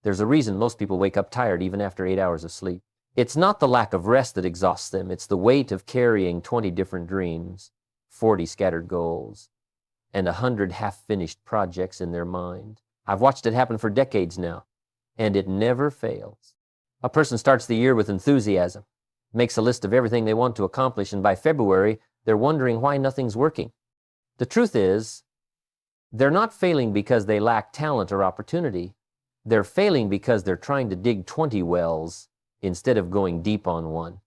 There's a reason most people wake up tired even after 8 hours of sleep. It's not the lack of rest that exhausts them. It's the weight of carrying 20 different dreams, 40 scattered goals, and 100 half-finished projects in their mind. I've watched it happen for decades now, and it never fails. A person starts the year with enthusiasm, makes a list of everything they want to accomplish, and by February, they're wondering why nothing's working. The truth is, they're not failing because they lack talent or opportunity. They're failing because they're trying to dig 20 wells instead of going deep on one.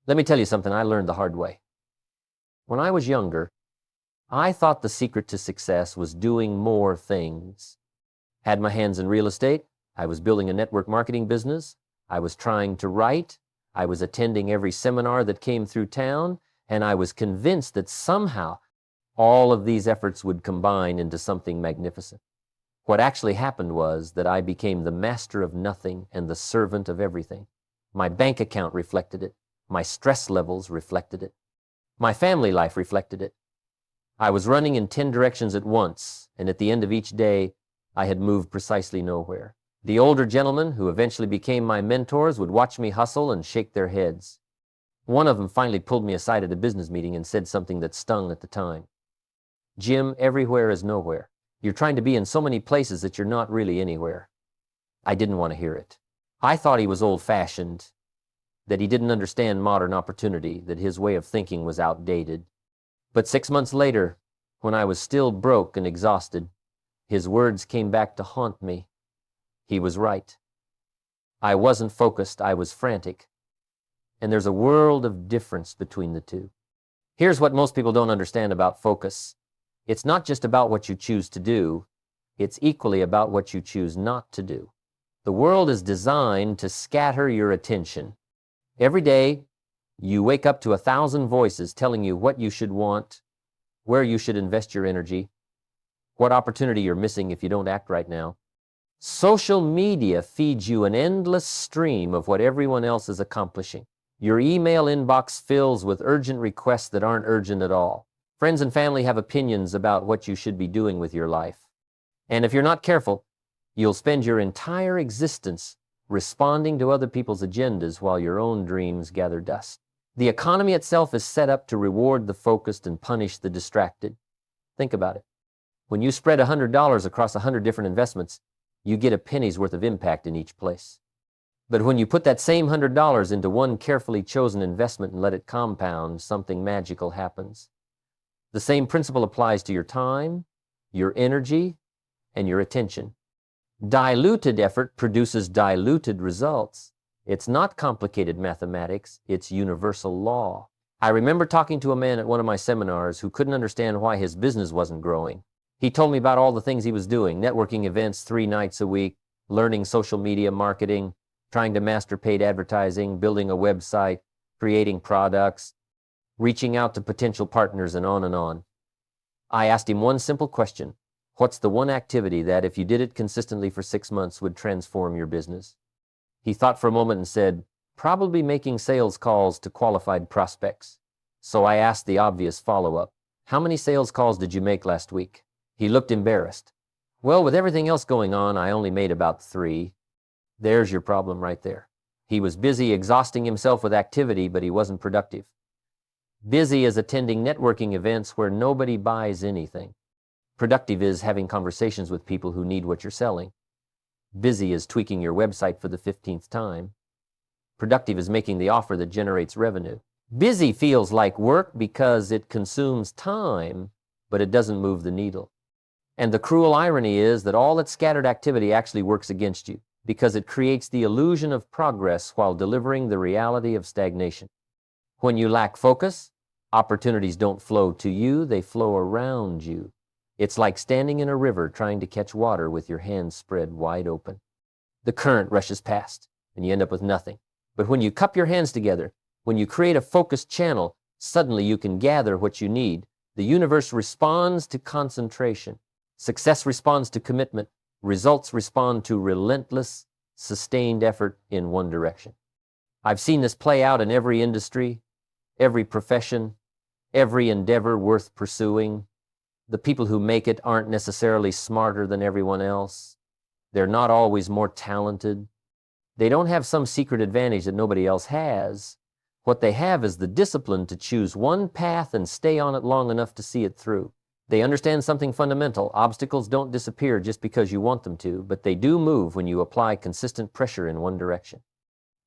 Let me tell you something I learned the hard way. When I was younger, I thought the secret to success was doing more things. Had my hands in real estate. I was building a network marketing business. I was trying to write. I was attending every seminar that came through town, and I was convinced that somehow all of these efforts would combine into something magnificent. What actually happened was that I became the master of nothing and the servant of everything. My bank account reflected it. My stress levels reflected it. My family life reflected it. I was running in 10 directions at once, and at the end of each day, I had moved precisely nowhere. The older gentlemen who eventually became my mentors would watch me hustle and shake their heads. One of them finally pulled me aside at a business meeting and said something that stung at the time. "Jim, everywhere is nowhere. You're trying to be in so many places that you're not really anywhere." I didn't want to hear it. I thought he was old-fashioned, that he didn't understand modern opportunity, that his way of thinking was outdated. But 6 months later, when I was still broke and exhausted, his words came back to haunt me. He was right. I wasn't focused, I was frantic. And there's a world of difference between the two. Here's what most people don't understand about focus. It's not just about what you choose to do, it's equally about what you choose not to do. The world is designed to scatter your attention. Every day, you wake up to 1,000 voices telling you what you should want, where you should invest your energy, what opportunity you're missing if you don't act right now. Social media feeds you an endless stream of what everyone else is accomplishing. Your email inbox fills with urgent requests that aren't urgent at all. Friends and family have opinions about what you should be doing with your life. And if you're not careful, you'll spend your entire existence responding to other people's agendas while your own dreams gather dust. The economy itself is set up to reward the focused and punish the distracted. Think about it. When you spread $100 across 100 different investments, you get a penny's worth of impact in each place. But when you put that same $100 into one carefully chosen investment and let it compound, something magical happens. The same principle applies to your time, your energy, and your attention. Diluted effort produces diluted results. It's not complicated mathematics, it's universal law. I remember talking to a man at one of my seminars who couldn't understand why his business wasn't growing. He told me about all the things he was doing, networking events 3 nights a week, learning social media marketing, trying to master paid advertising, building a website, creating products, reaching out to potential partners, and on and on. I asked him one simple question. What's the one activity that, if you did it consistently for 6 months, would transform your business? He thought for a moment and said, probably making sales calls to qualified prospects. So I asked the obvious follow-up. How many sales calls did you make last week? He looked embarrassed. Well, with everything else going on, I only made about 3. There's your problem right there. He was busy exhausting himself with activity, but he wasn't productive. Busy is attending networking events where nobody buys anything. Productive is having conversations with people who need what you're selling. Busy is tweaking your website for the 15th time. Productive is making the offer that generates revenue. Busy feels like work because it consumes time, but it doesn't move the needle. And the cruel irony is that all that scattered activity actually works against you, because it creates the illusion of progress while delivering the reality of stagnation. When you lack focus, opportunities don't flow to you, they flow around you. It's like standing in a river trying to catch water with your hands spread wide open. The current rushes past, and you end up with nothing. But when you cup your hands together, when you create a focused channel, suddenly you can gather what you need. The universe responds to concentration. Success responds to commitment. Results respond to relentless, sustained effort in one direction. I've seen this play out in every industry, every profession, every endeavor worth pursuing. The people who make it aren't necessarily smarter than everyone else. They're not always more talented. They don't have some secret advantage that nobody else has. What they have is the discipline to choose one path and stay on it long enough to see it through. They understand something fundamental. Obstacles don't disappear just because you want them to, but they do move when you apply consistent pressure in one direction.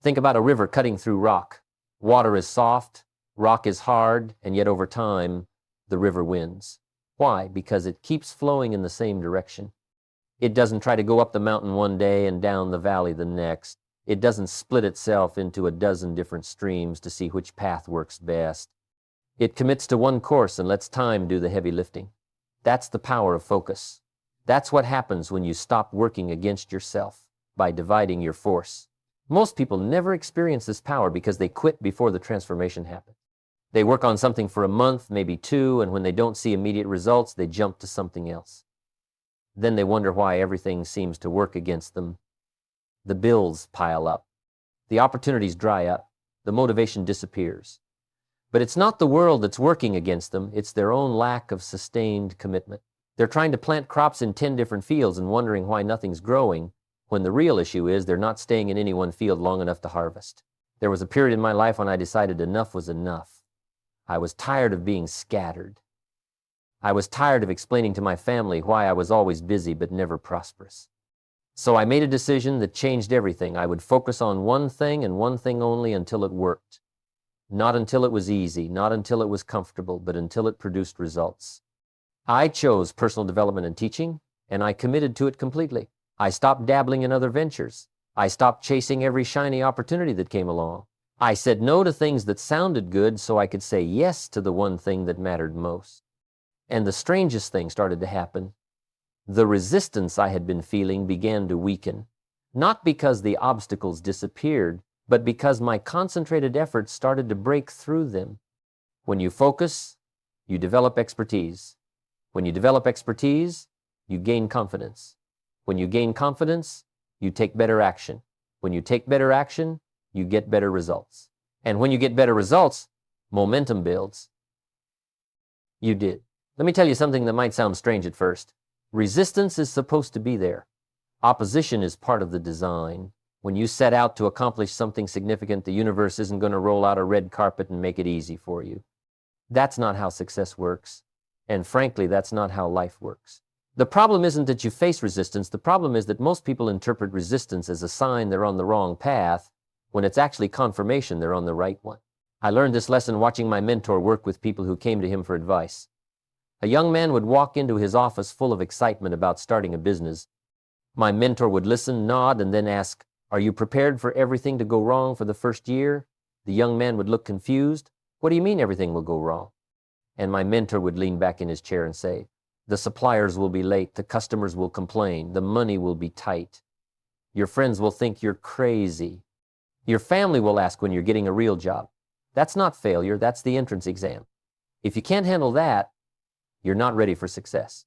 Think about a river cutting through rock. Water is soft, rock is hard, and yet over time, the river wins. Why? Because it keeps flowing in the same direction. It doesn't try to go up the mountain one day and down the valley the next. It doesn't split itself into a dozen different streams to see which path works best. It commits to one course and lets time do the heavy lifting. That's the power of focus. That's what happens when you stop working against yourself by dividing your force. Most people never experience this power because they quit before the transformation happens. They work on something for a month, maybe 2, and when they don't see immediate results, they jump to something else. Then they wonder why everything seems to work against them. The bills pile up. The opportunities dry up. The motivation disappears. But it's not the world that's working against them. It's their own lack of sustained commitment. They're trying to plant crops in 10 different fields and wondering why nothing's growing, when the real issue is they're not staying in any one field long enough to harvest. There was a period in my life when I decided enough was enough. I was tired of being scattered. I was tired of explaining to my family why I was always busy but never prosperous. So I made a decision that changed everything. I would focus on one thing and one thing only until it worked. Not until it was easy, not until it was comfortable, but until it produced results. I chose personal development and teaching, and I committed to it completely. I stopped dabbling in other ventures. I stopped chasing every shiny opportunity that came along. I said no to things that sounded good so I could say yes to the one thing that mattered most. And the strangest thing started to happen. The resistance I had been feeling began to weaken, not because the obstacles disappeared, but because my concentrated efforts started to break through them. When you focus, you develop expertise. When you develop expertise, you gain confidence. When you gain confidence, you take better action. When you take better action, you get better results. And when you get better results, momentum builds. You did. Let me tell you something that might sound strange at first. Resistance is supposed to be there. Opposition is part of the design. When you set out to accomplish something significant, the universe isn't going to roll out a red carpet and make it easy for you. That's not how success works. And frankly, that's not how life works. The problem isn't that you face resistance. The problem is that most people interpret resistance as a sign they're on the wrong path, when it's actually confirmation they're on the right one. I learned this lesson watching my mentor work with people who came to him for advice. A young man would walk into his office full of excitement about starting a business. My mentor would listen, nod, and then ask, "Are you prepared for everything to go wrong for the first year?" The young man would look confused. "What do you mean everything will go wrong?" And my mentor would lean back in his chair and say, "The suppliers will be late, the customers will complain, the money will be tight. Your friends will think you're crazy. Your family will ask when you're getting a real job. That's not failure, that's the entrance exam. If you can't handle that, you're not ready for success."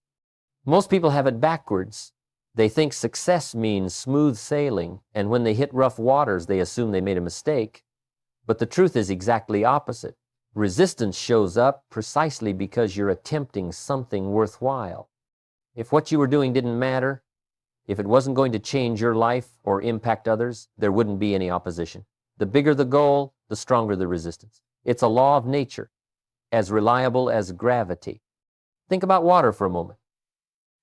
Most people have it backwards. They think success means smooth sailing, and when they hit rough waters, they assume they made a mistake. But the truth is exactly opposite. Resistance shows up precisely because you're attempting something worthwhile. If what you were doing didn't matter, if it wasn't going to change your life or impact others, there wouldn't be any opposition. The bigger the goal, the stronger the resistance. It's a law of nature, as reliable as gravity. Think about water for a moment.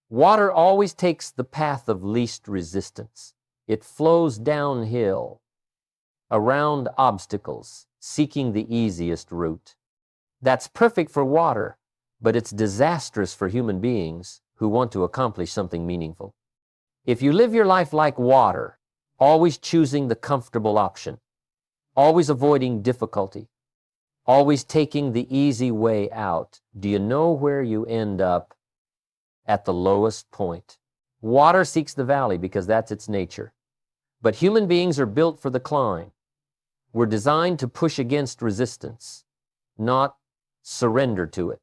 Water always takes the path of least resistance. It flows downhill, around obstacles, seeking the easiest route. That's perfect for water, but it's disastrous for human beings who want to accomplish something meaningful. If you live your life like water, always choosing the comfortable option, always avoiding difficulty, always taking the easy way out, do you know where you end up? At the lowest point. Water seeks the valley because that's its nature. But human beings are built for the climb. We're designed to push against resistance, not surrender to it.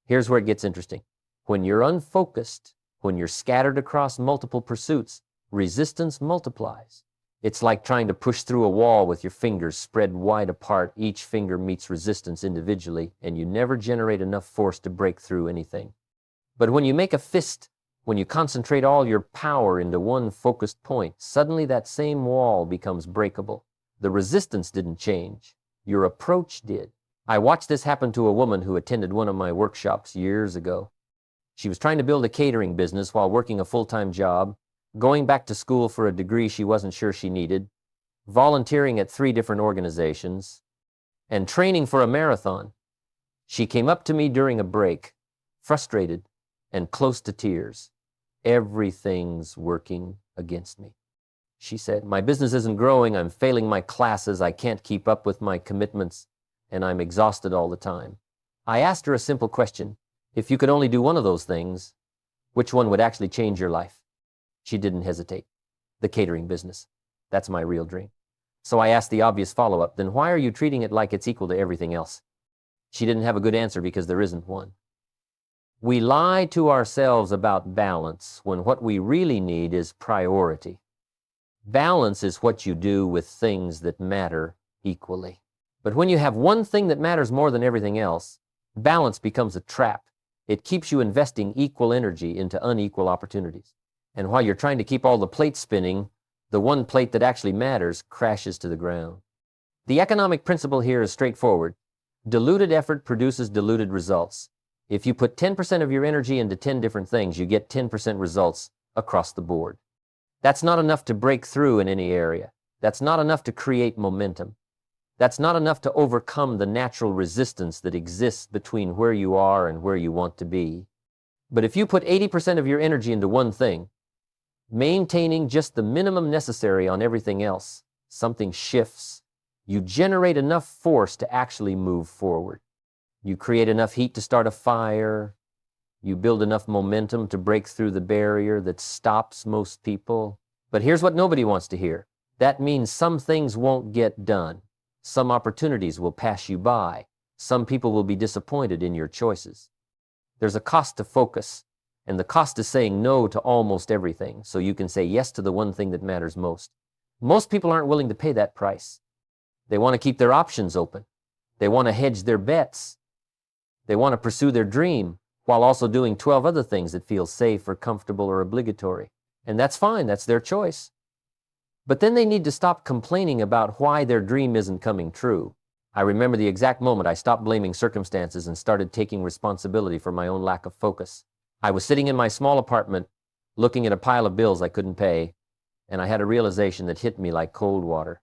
Here's where it gets interesting. When you're unfocused, when you're scattered across multiple pursuits, resistance multiplies. It's like trying to push through a wall with your fingers spread wide apart. Each finger meets resistance individually, and you never generate enough force to break through anything. But when you make a fist When you concentrate all your power into one focused point, suddenly that same wall becomes breakable. The resistance didn't change. Your approach did. I watched this happen to a woman who attended one of my workshops years ago. She was trying to build a catering business while working a full-time job, going back to school for a degree she wasn't sure she needed, volunteering at 3 different organizations, and training for a marathon. She came up to me during a break, frustrated and close to tears. Everything's working against me. She said, my business isn't growing, I'm failing my classes, I can't keep up with my commitments, and I'm exhausted all the time. I asked her a simple question. If you could only do one of those things, which one would actually change your life? She didn't hesitate. The catering business. That's my real dream. So I asked the obvious follow-up, then why are you treating it like it's equal to everything else? She didn't have a good answer because there isn't one. We lie to ourselves about balance when what we really need is priority. Balance is what you do with things that matter equally. But when you have one thing that matters more than everything else, balance becomes a trap. It keeps you investing equal energy into unequal opportunities. And while you're trying to keep all the plates spinning, the one plate that actually matters crashes to the ground. The economic principle here is straightforward. Diluted effort produces diluted results. If you put 10% of your energy into 10 different things, you get 10% results across the board. That's not enough to break through in any area. That's not enough to create momentum. That's not enough to overcome the natural resistance that exists between where you are and where you want to be. But if you put 80% of your energy into one thing, maintaining just the minimum necessary on everything else, something shifts. You generate enough force to actually move forward. You create enough heat to start a fire. You build enough momentum to break through the barrier that stops most people. But here's what nobody wants to hear. That means some things won't get done. Some opportunities will pass you by. Some people will be disappointed in your choices. There's a cost to focus, and the cost is saying no to almost everything, so you can say yes to the one thing that matters most. Most people aren't willing to pay that price. They want to keep their options open. They want to hedge their bets. They want to pursue their dream while also doing 12 other things that feel safe or comfortable or obligatory. And that's fine, that's their choice. But then they need to stop complaining about why their dream isn't coming true. I remember the exact moment I stopped blaming circumstances and started taking responsibility for my own lack of focus. I was sitting in my small apartment, looking at a pile of bills I couldn't pay, and I had a realization that hit me like cold water.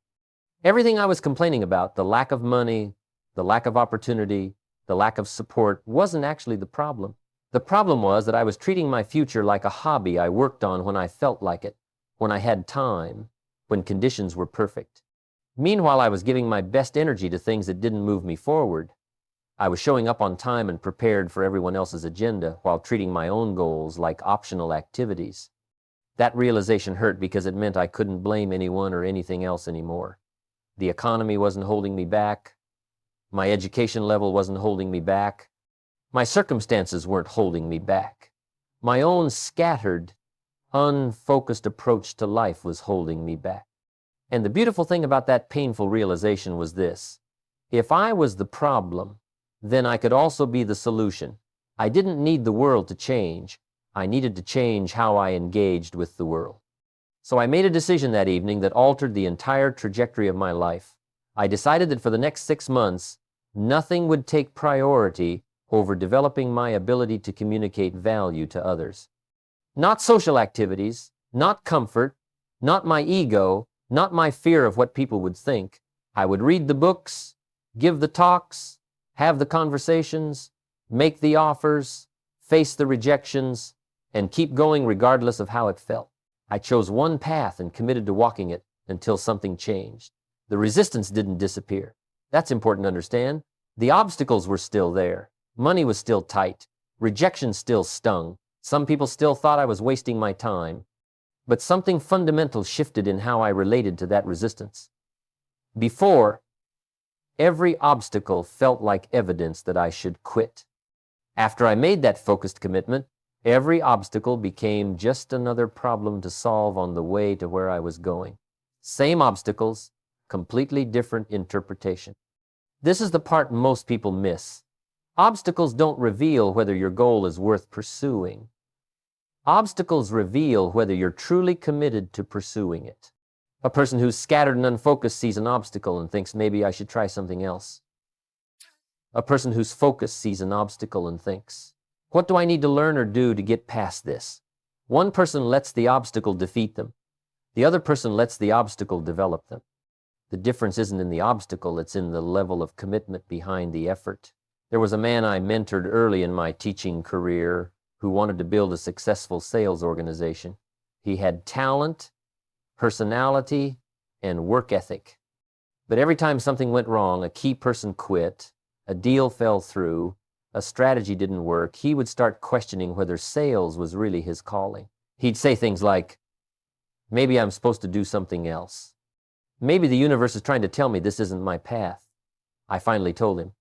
Everything I was complaining about, the lack of money, the lack of opportunity, the lack of support, wasn't actually the problem. The problem was that I was treating my future like a hobby I worked on when I felt like it, when I had time, when conditions were perfect. Meanwhile, I was giving my best energy to things that didn't move me forward. I was showing up on time and prepared for everyone else's agenda while treating my own goals like optional activities. That realization hurt because it meant I couldn't blame anyone or anything else anymore. The economy wasn't holding me back. My education level wasn't holding me back. My circumstances weren't holding me back. My own scattered, unfocused approach to life was holding me back. And the beautiful thing about that painful realization was this. If I was the problem, then I could also be the solution. I didn't need the world to change. I needed to change how I engaged with the world. So I made a decision that evening that altered the entire trajectory of my life. I decided that for the next 6 months, nothing would take priority over developing my ability to communicate value to others. Not social activities, not comfort, not my ego, not my fear of what people would think. I would read the books, give the talks, have the conversations, make the offers, face the rejections, and keep going regardless of how it felt. I chose one path and committed to walking it until something changed. The resistance didn't disappear. That's important to understand. The obstacles were still there. Money was still tight. Rejection still stung. Some people still thought I was wasting my time. But something fundamental shifted in how I related to that resistance. Before, every obstacle felt like evidence that I should quit. After I made that focused commitment, every obstacle became just another problem to solve on the way to where I was going. Same obstacles, completely different interpretation. This is the part most people miss. Obstacles don't reveal whether your goal is worth pursuing. Obstacles reveal whether you're truly committed to pursuing it. A person who's scattered and unfocused sees an obstacle and thinks, maybe I should try something else. A person who's focused sees an obstacle and thinks, what do I need to learn or do to get past this? One person lets the obstacle defeat them. The other person lets the obstacle develop them. The difference isn't in the obstacle, it's in the level of commitment behind the effort. There was a man I mentored early in my teaching career who wanted to build a successful sales organization. He had talent, personality, and work ethic. But every time something went wrong, a key person quit, a deal fell through, a strategy didn't work, he would start questioning whether sales was really his calling. He'd say things like, maybe I'm supposed to do something else. Maybe the universe is trying to tell me this isn't my path. I finally told him,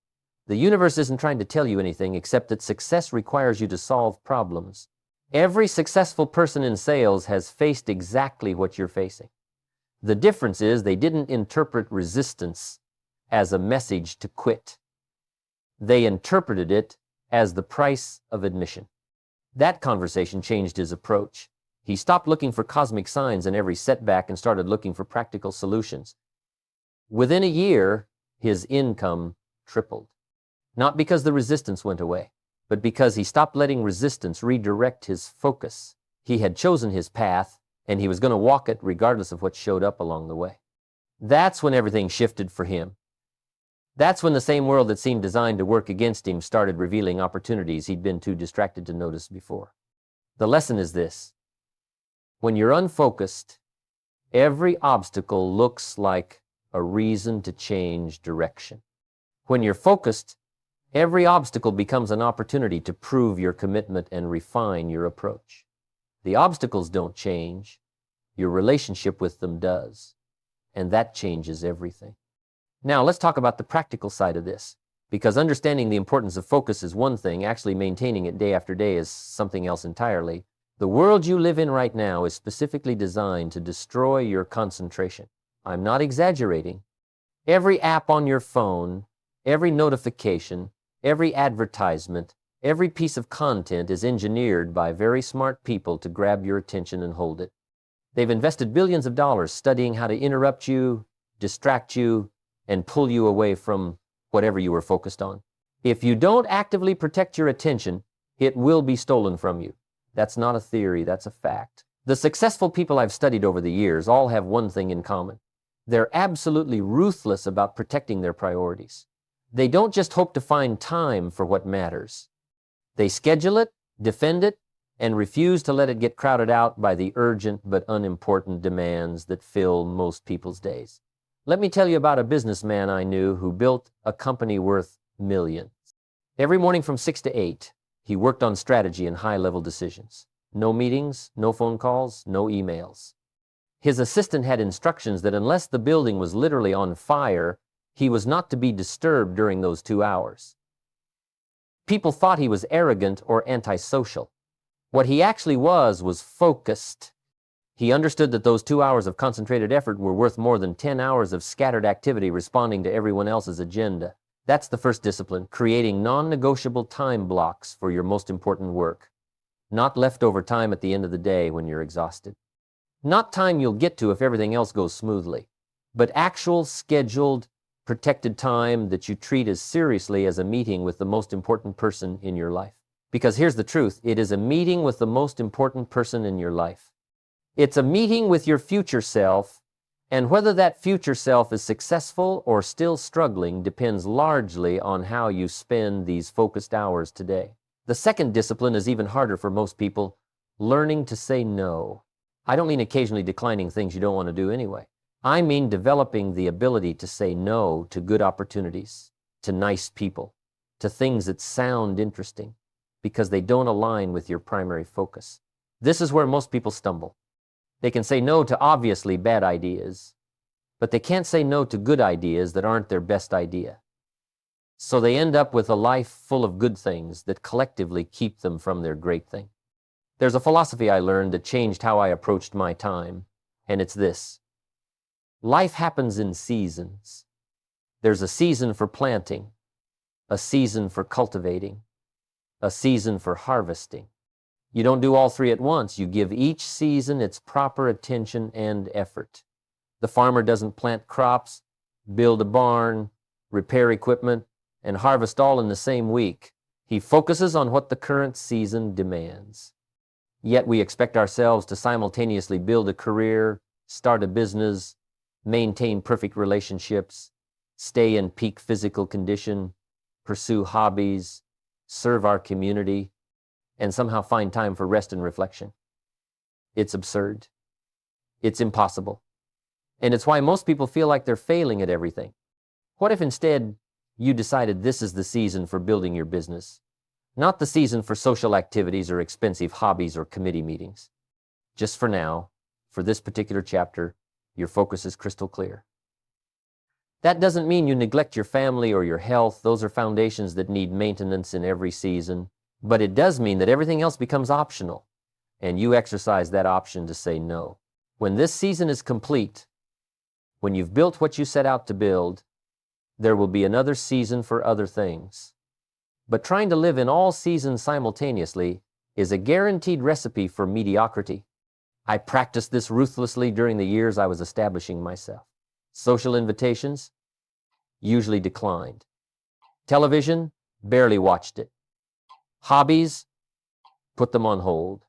the universe isn't trying to tell you anything except that success requires you to solve problems. Every successful person in sales has faced exactly what you're facing. The difference is they didn't interpret resistance as a message to quit. They interpreted it as the price of admission. That conversation changed his approach. He stopped looking for cosmic signs in every setback and started looking for practical solutions. Within a year, his income tripled. Not because the resistance went away, but because he stopped letting resistance redirect his focus. He had chosen his path, and he was going to walk it regardless of what showed up along the way. That's when everything shifted for him. That's when the same world that seemed designed to work against him started revealing opportunities he'd been too distracted to notice before. The lesson is this. When you're unfocused, every obstacle looks like a reason to change direction. When you're focused, every obstacle becomes an opportunity to prove your commitment and refine your approach. The obstacles don't change, your relationship with them does, and that changes everything. Now, let's talk about the practical side of this, because understanding the importance of focus is one thing, actually maintaining it day after day is something else entirely. The world you live in right now is specifically designed to destroy your concentration. I'm not exaggerating. Every app on your phone, every notification, every advertisement, every piece of content is engineered by very smart people to grab your attention and hold it. They've invested billions of dollars studying how to interrupt you, distract you, and pull you away from whatever you were focused on. If you don't actively protect your attention, it will be stolen from you. That's not a theory, that's a fact. The successful people I've studied over the years all have one thing in common. They're absolutely ruthless about protecting their priorities. They don't just hope to find time for what matters. They schedule it, defend it, and refuse to let it get crowded out by the urgent but unimportant demands that fill most people's days. Let me tell you about a businessman I knew who built a company worth millions. Every morning from 6 to 8, he worked on strategy and high-level decisions. No meetings, no phone calls, no emails. His assistant had instructions that unless the building was literally on fire, he was not to be disturbed during those 2 hours. People thought he was arrogant or antisocial. What he actually was focused. He understood that those 2 hours of concentrated effort were worth more than 10 hours of scattered activity responding to everyone else's agenda. That's the first discipline, creating non-negotiable time blocks for your most important work. Not leftover time at the end of the day when you're exhausted. Not time you'll get to if everything else goes smoothly, but actual scheduled, protected time that you treat as seriously as a meeting with the most important person in your life. Because here's the truth, it is a meeting with the most important person in your life. It's a meeting with your future self, and whether that future self is successful or still struggling depends largely on how you spend these focused hours today. The second discipline is even harder for most people, learning to say no. I don't mean occasionally declining things you don't want to do anyway. I mean developing the ability to say no to good opportunities, to nice people, to things that sound interesting, because they don't align with your primary focus. This is where most people stumble. They can say no to obviously bad ideas, but they can't say no to good ideas that aren't their best idea. So they end up with a life full of good things that collectively keep them from their great thing. There's a philosophy I learned that changed how I approached my time, and it's this. Life happens in seasons. There's a season for planting, a season for cultivating, a season for harvesting, You don't do all three at once. You give each season its proper attention and effort. The farmer doesn't plant crops, build a barn, repair equipment, and harvest all in the same week. He focuses on what the current season demands. Yet we expect ourselves to simultaneously build a career, start a business, maintain perfect relationships, stay in peak physical condition, pursue hobbies, serve our community, and somehow find time for rest and reflection. It's absurd. It's impossible. And it's why most people feel like they're failing at everything. What if instead you decided this is the season for building your business, not the season for social activities or expensive hobbies or committee meetings? Just for now, for this particular chapter, your focus is crystal clear. That doesn't mean you neglect your family or your health. Those are foundations that need maintenance in every season. But it does mean that everything else becomes optional, and you exercise that option to say no. When this season is complete, when you've built what you set out to build, there will be another season for other things. But trying to live in all seasons simultaneously is a guaranteed recipe for mediocrity. I practiced this ruthlessly during the years I was establishing myself. Social invitations usually declined. Television, barely watched it. Hobbies, put them on hold.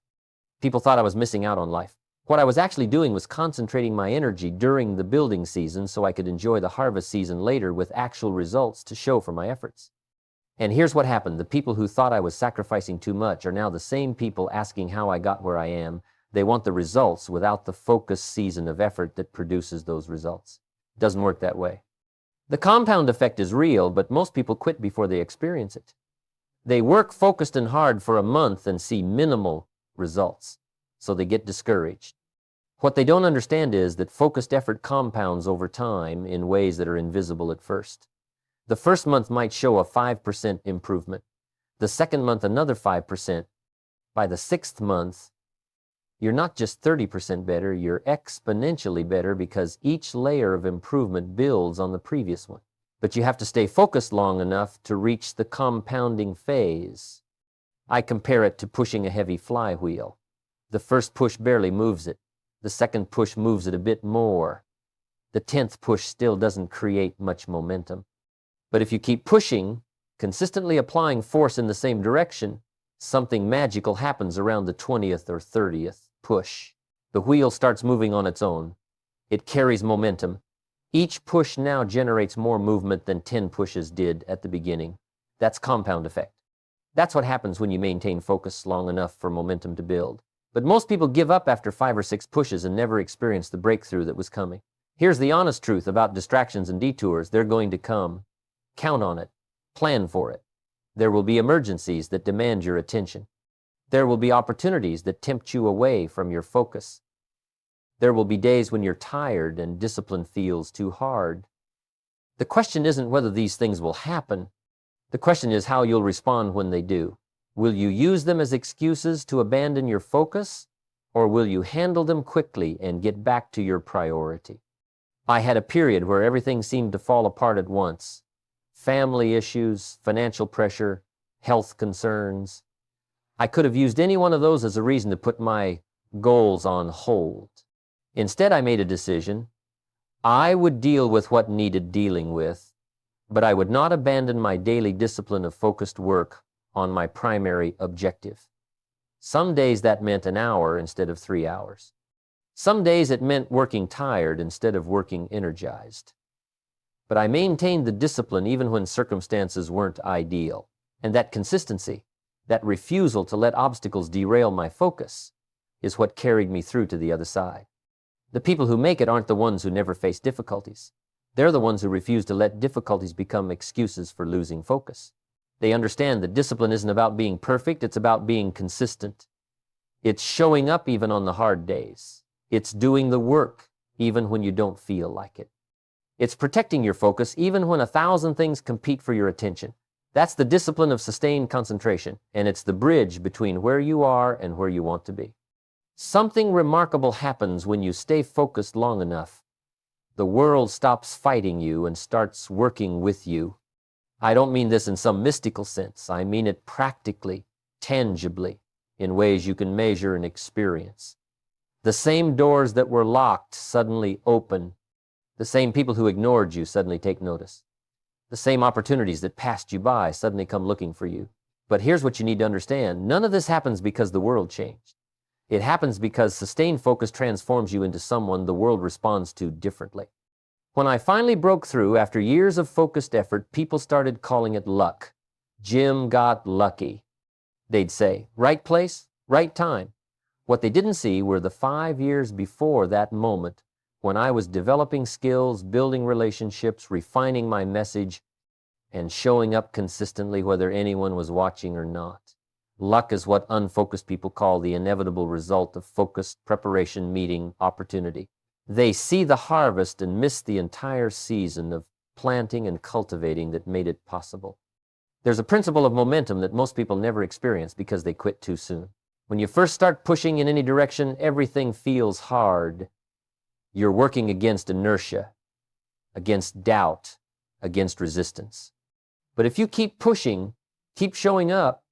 People thought I was missing out on life. What I was actually doing was concentrating my energy during the building season so I could enjoy the harvest season later with actual results to show for my efforts. And here's what happened. The people who thought I was sacrificing too much are now the same people asking how I got where I am. They want the results without the focused season of effort that produces those results. It doesn't work that way. The compound effect is real, but most people quit before they experience it. They work focused and hard for a month and see minimal results, so they get discouraged. What they don't understand is that focused effort compounds over time in ways that are invisible at first. The first month might show a 5% improvement. The second month, another 5%. By the sixth month, you're not just 30% better, you're exponentially better because each layer of improvement builds on the previous one. But you have to stay focused long enough to reach the compounding phase. I compare it to pushing a heavy flywheel. The first push barely moves it. The second push moves it a bit more. The 10th push still doesn't create much momentum. But if you keep pushing, consistently applying force in the same direction, something magical happens around the 20th or 30th push. The wheel starts moving on its own. It carries momentum. Each push now generates more movement than 10 pushes did at the beginning. That's compound effect. That's what happens when you maintain focus long enough for momentum to build. But most people give up after 5 or 6 pushes and never experience the breakthrough that was coming. Here's the honest truth about distractions and detours. They're going to come. Count on it. Plan for it. There will be emergencies that demand your attention. There will be opportunities that tempt you away from your focus. There will be days when you're tired and discipline feels too hard. The question isn't whether these things will happen. The question is how you'll respond when they do. Will you use them as excuses to abandon your focus, or will you handle them quickly and get back to your priority? I had a period where everything seemed to fall apart at once. Family issues, financial pressure, health concerns. I could have used any one of those as a reason to put my goals on hold. Instead, I made a decision. I would deal with what needed dealing with, but I would not abandon my daily discipline of focused work on my primary objective. Some days that meant an hour instead of 3 hours. Some days it meant working tired instead of working energized. But I maintained the discipline even when circumstances weren't ideal. And that consistency, that refusal to let obstacles derail my focus, is what carried me through to the other side. The people who make it aren't the ones who never face difficulties. They're the ones who refuse to let difficulties become excuses for losing focus. They understand that discipline isn't about being perfect, it's about being consistent. It's showing up even on the hard days. It's doing the work even when you don't feel like it. It's protecting your focus even when 1,000 things compete for your attention. That's the discipline of sustained concentration, and it's the bridge between where you are and where you want to be. Something remarkable happens when you stay focused long enough. The world stops fighting you and starts working with you. I don't mean this in some mystical sense. I mean it practically, tangibly. in ways you can measure and experience. The same doors that were locked suddenly open. The same people who ignored you suddenly take notice. The same opportunities that passed you by suddenly come looking for you. But here's what you need to understand. None of this happens because the world changed. It happens because sustained focus transforms you into someone the world responds to differently. When I finally broke through, after years of focused effort, people started calling it luck. Jim got lucky. They'd say, right place, right time. What they didn't see were the 5 years before that moment when I was developing skills, building relationships, refining my message, and showing up consistently whether anyone was watching or not. Luck is what unfocused people call the inevitable result of focused preparation meeting opportunity. They see the harvest and miss the entire season of planting and cultivating that made it possible. There's a principle of momentum that most people never experience because they quit too soon. When you first start pushing in any direction, everything feels hard. You're working against inertia, against doubt, against resistance. But if you keep pushing, keep showing up,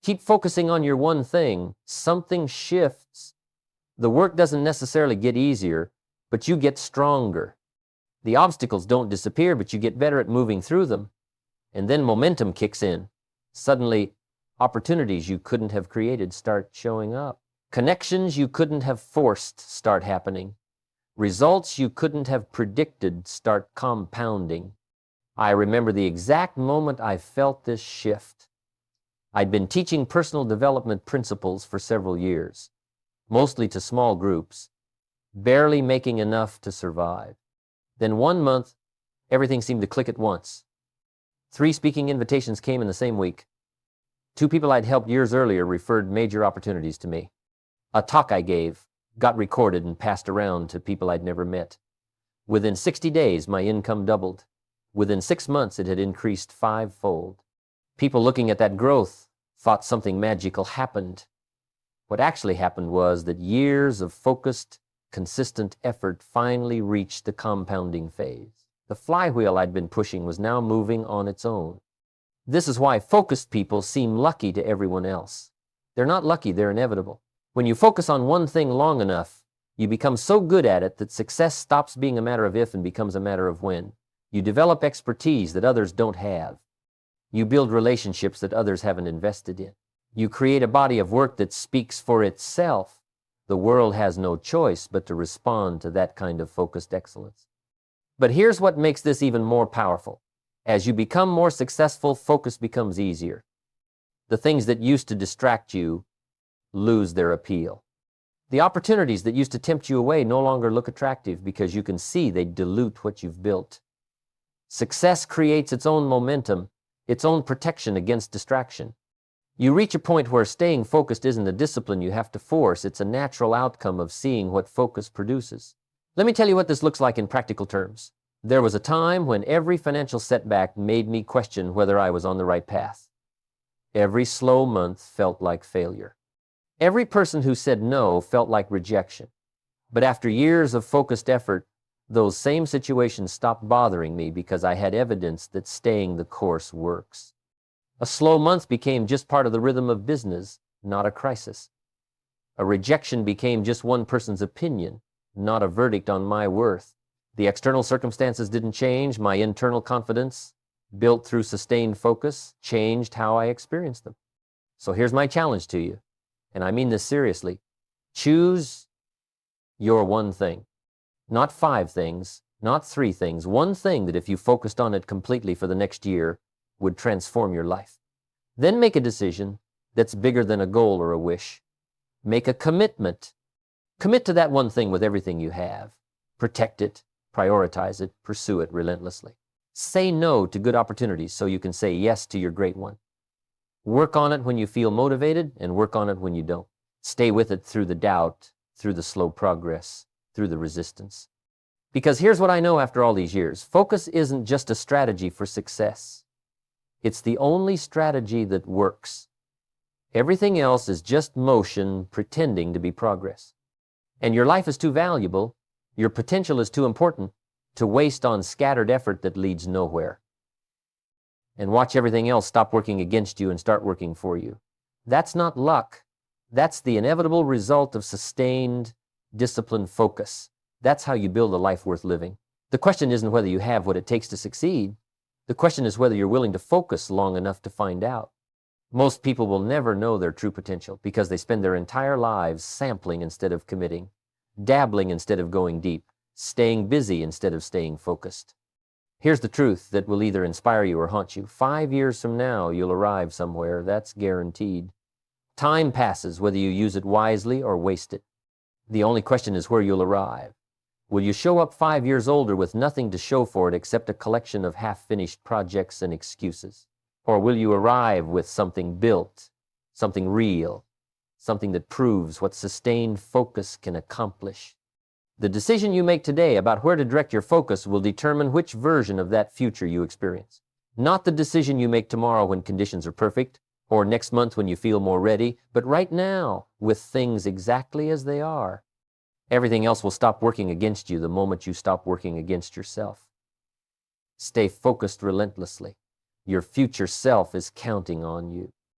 keep focusing on your one thing, something shifts. The work doesn't necessarily get easier, but you get stronger. The obstacles don't disappear, but you get better at moving through them. And then momentum kicks in. Suddenly, opportunities you couldn't have created start showing up. Connections you couldn't have forced start happening. Results you couldn't have predicted start compounding. I remember the exact moment I felt this shift. I'd been teaching personal development principles for several years, mostly to small groups, barely making enough to survive. Then one month, everything seemed to click at once. 3 speaking invitations came in the same week. 2 people I'd helped years earlier referred major opportunities to me. A talk I gave got recorded and passed around to people I'd never met. Within 60 days, my income doubled. Within 6 months, it had increased 5-fold. People looking at that growth thought something magical happened. What actually happened was that years of focused, consistent effort finally reached the compounding phase. The flywheel I'd been pushing was now moving on its own. This is why focused people seem lucky to everyone else. They're not lucky, they're inevitable. When you focus on one thing long enough, you become so good at it that success stops being a matter of if and becomes a matter of when. You develop expertise that others don't have. You build relationships that others haven't invested in. You create a body of work that speaks for itself. The world has no choice but to respond to that kind of focused excellence. But here's what makes this even more powerful. As you become more successful, focus becomes easier. The things that used to distract you lose their appeal. The opportunities that used to tempt you away no longer look attractive because you can see they dilute what you've built. Success creates its own momentum, its own protection against distraction. You reach a point where staying focused isn't a discipline you have to force, it's a natural outcome of seeing what focus produces. Let me tell you what this looks like in practical terms. There was a time when every financial setback made me question whether I was on the right path. Every slow month felt like failure. Every person who said no felt like rejection. But after years of focused effort, those same situations stopped bothering me because I had evidence that staying the course works. A slow month became just part of the rhythm of business, not a crisis. A rejection became just one person's opinion, not a verdict on my worth. The external circumstances didn't change. My internal confidence, built through sustained focus, changed how I experienced them. So here's my challenge to you, and I mean this seriously. Choose your one thing. Not 5 things, not 3 things. One thing that if you focused on it completely for the next year would transform your life. Then make a decision that's bigger than a goal or a wish. Make a commitment. Commit to that one thing with everything you have. Protect it, prioritize it, pursue it relentlessly. Say no to good opportunities so you can say yes to your great one. Work on it when you feel motivated and work on it when you don't. Stay with it through the doubt, through the slow progress, through the resistance. Because here's what I know after all these years. Focus isn't just a strategy for success. It's the only strategy that works. Everything else is just motion pretending to be progress. And your life is too valuable, your potential is too important to waste on scattered effort that leads nowhere. And watch everything else stop working against you and start working for you. That's not luck. That's the inevitable result of sustained, disciplined focus. That's how you build a life worth living. The question isn't whether you have what it takes to succeed. The question is whether you're willing to focus long enough to find out. Most people will never know their true potential because they spend their entire lives sampling instead of committing, dabbling instead of going deep, staying busy instead of staying focused. Here's the truth that will either inspire you or haunt you. 5 years from now, you'll arrive somewhere. That's guaranteed. Time passes whether you use it wisely or waste it. The only question is where you'll arrive. Will you show up 5 years older with nothing to show for it except a collection of half-finished projects and excuses? Or will you arrive with something built, something real, something that proves what sustained focus can accomplish? The decision you make today about where to direct your focus will determine which version of that future you experience. Not the decision you make tomorrow when conditions are perfect, or next month when you feel more ready, but right now, with things exactly as they are. Everything else will stop working against you the moment you stop working against yourself. Stay focused relentlessly. Your future self is counting on you.